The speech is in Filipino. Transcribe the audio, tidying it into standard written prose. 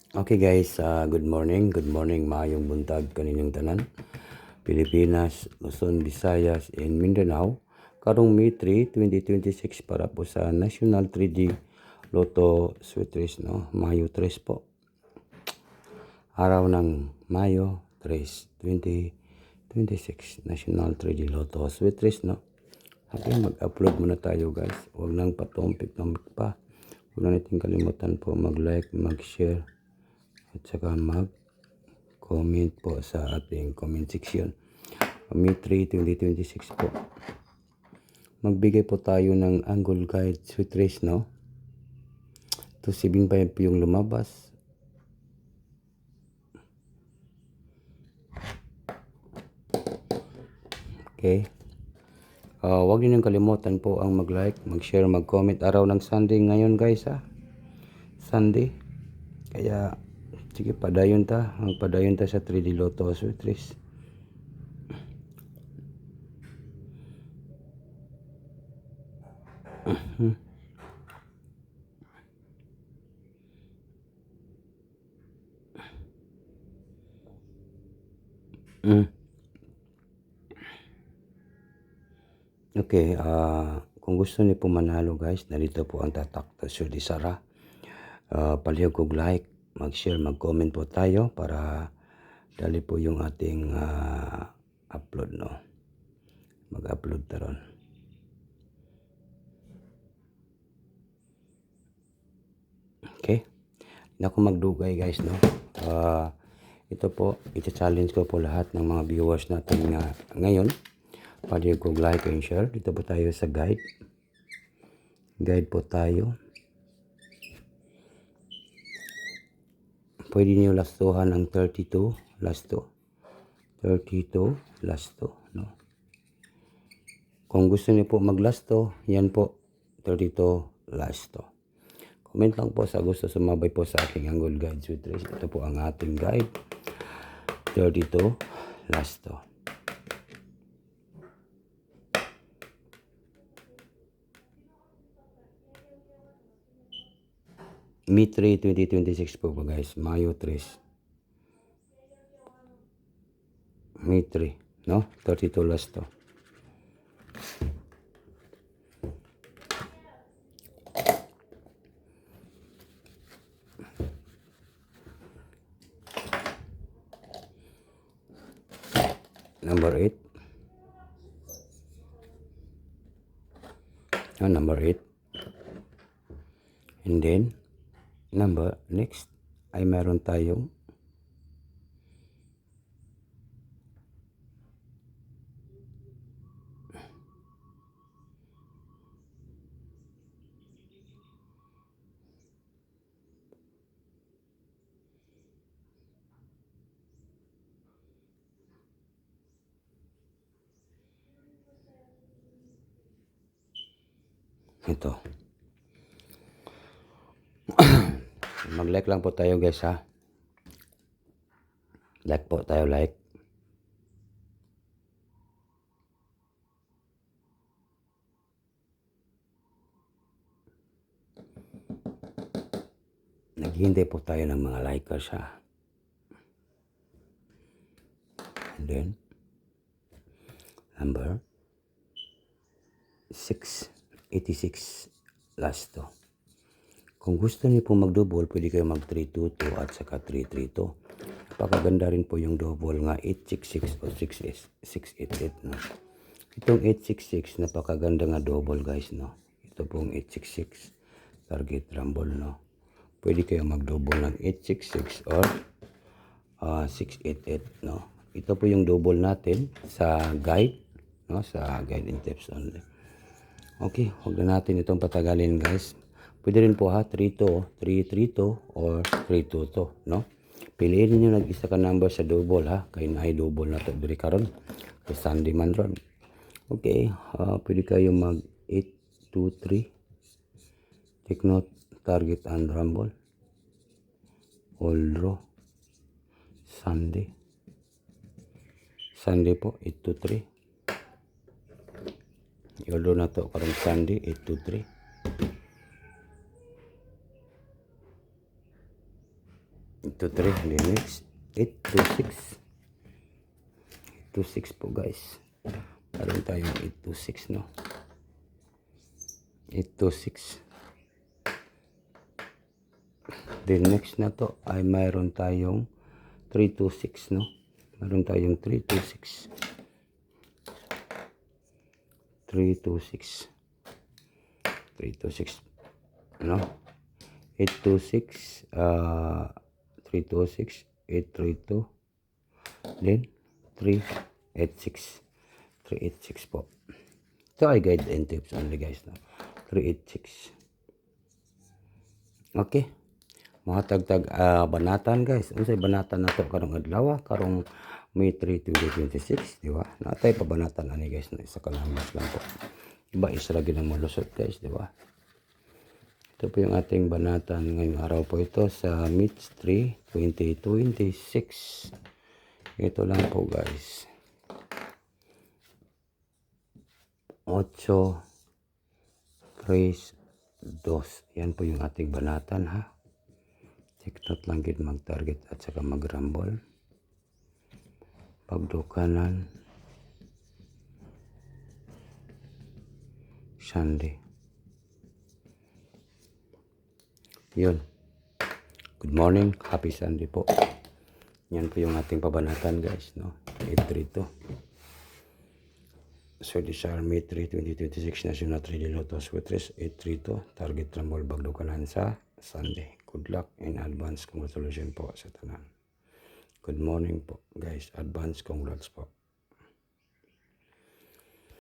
Okay guys, good morning. Good morning, maayong buntag kaninyong tanan. Pilipinas, Luzon, Visayas, and Mindanao. Karong May 3, 2026 para po sa National 3D Lotto Sweet Race, no? Mayo 3 po. Araw ng Mayo 3, 2026. National 3D Lotto Sweet Race, no? Okay, mag-upload muna tayo guys. Huwag nang patumpik-tumpik pa. Huwag na natin kalimutan po mag-like, mag-share, at saka mag-comment po sa ating comment section. May 3, 2026 po. Magbigay po tayo ng angle guide sweet race, no? 275 po yung lumabas. Okay. Huwag niyo nang kalimutan po ang mag-like, mag-share, mag-comment. Araw ng Sunday ngayon guys, ha? Sunday. Kaya sige, padayon ta. Ang padayon ta sa 3D Lotto Sweet Race. Okay, kung gusto niyo po manalo guys, narito po ang tatak to Sir Di Sara. Palihog kog like, mag-share, mag-comment po tayo para dali po yung ating upload, no? Mag-upload taron. Okay. Hindi ako magdugay guys, no? Ito po, ita-challenge ko po lahat ng mga viewers natin ngayon. Palihog kog like and share. Dito po tayo sa guide. Guide po tayo. Pwede niyo lastuhan ang 32 lasto. 32 lasto, no? Kung gusto niyo po maglasto, yan po 32 lasto. Comment lang po sa gusto sumabay po sa aking angle guide sweet race. Ito po ang ating guide. 32 lasto. May 3, 2026 po guys. Mayo 3. May 3, no? 32 lasto. Number 8. Number 8. And then, next ay meron tayong ito. Mag-like lang po tayo guys, ha. Like po tayo, like. Naghihintay po tayo ng mga likers, ha. And then, number 686 last to. Kung gusto niyo po mag-double, pwede kayo mag-322 at saka 332. Napakaganda rin po yung double nga 866 o 688, no? Itong 866, napakaganda nga double guys, no? Ito pong 866 target rumble, no? Pwede kayo mag-double ng 866 or 688, no? Ito po yung double natin sa guide, no? Sa guide and tips only. Okay, huwag na natin itong patagalin guys. Pwede rin po ha, 332 or 322, no? Piliin niyo nag-isa ka number sa double ha. Kaya na ay double na to diri karon. Kay Sunday man ron. Okay, pwede kayo mag 823. Take note, target and rumble. All draw. Sunday. Sunday po, 823. I-order na to karong Sunday, 823. Ito 3. And then next, 8 to 6. 8 to 6 po guys. Meron tayong 8 to 6, no? 8 to 6. Then next na to ay mayroon tayong 3 to 6, no? Meron tayong 3 to 6. 3 to 6. 3 to 6, no? 8 to 6, 3 to 6, 8 3 2, then 3 8 6. 3 8 6 po. Ito ay guide and tips only guys, no? 3 8 6. Okay. Mga tagtag banatan guys. Unsay banatan nato karong adlaw, karong May 3, 2026, di ba? Natay pa banatan ani guys, na isa ka numbers lang po. Iba isra gid ang malusot guys, di ba? Ito po yung ating banatan ngayong araw po ito sa March 3, 2026. Ito lang po guys. 8 3 2. Yan po yung ating banatan ha. Check note lang gid mag-target at saka mag-rumble. Pagdukanan Sunday. Yun. Good morning. Happy Sunday po. Yan po yung ating pabanatan guys, no? 832. So this are May 3, 2026 National Trading Lotto Sweatres 832. Target rumble pagdukanan sa Sunday. Good luck in advance. Congratulations po sa tanan. Good morning po guys. Advance congrats po.